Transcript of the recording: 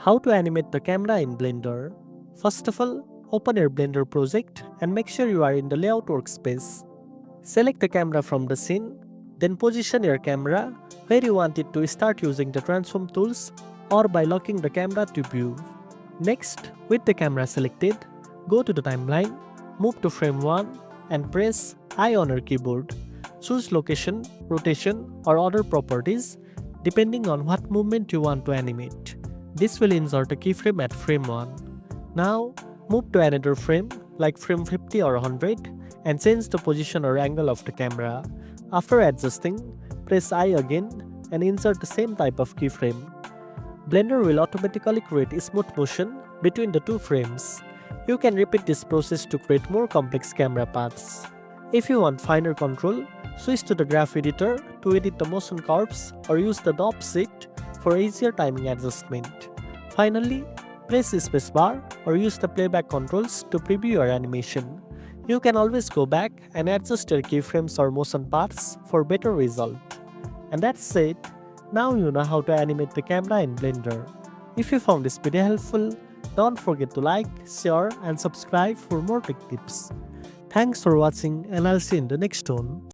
How to animate the camera in Blender. First of all, open your Blender project and make sure you are in the layout workspace. Select the camera from the scene, then position your camera where you want it to start using the transform tools or by locking the camera to view. Next, with the camera selected, go to the timeline, move to frame 1 and press I on your keyboard. Choose location, rotation or other properties depending on what movement you want to animate. This will insert a keyframe at frame 1. Now, move to another frame like frame 50 or 100 and change the position or angle of the camera. After adjusting, press I again and insert the same type of keyframe. Blender will automatically create a smooth motion between the two frames. You can repeat this process to create more complex camera paths. If you want finer control, switch to the graph editor to edit the motion curves or use the knob sheet for easier timing adjustment. Finally, press spacebar or use the playback controls to preview your animation. You can always go back and adjust your keyframes or motion paths for better result. And that's it. Now you know how to animate the camera in Blender. If you found this video helpful, don't forget to like, share and subscribe for more tech tips. Thanks for watching and I'll see you in the next one.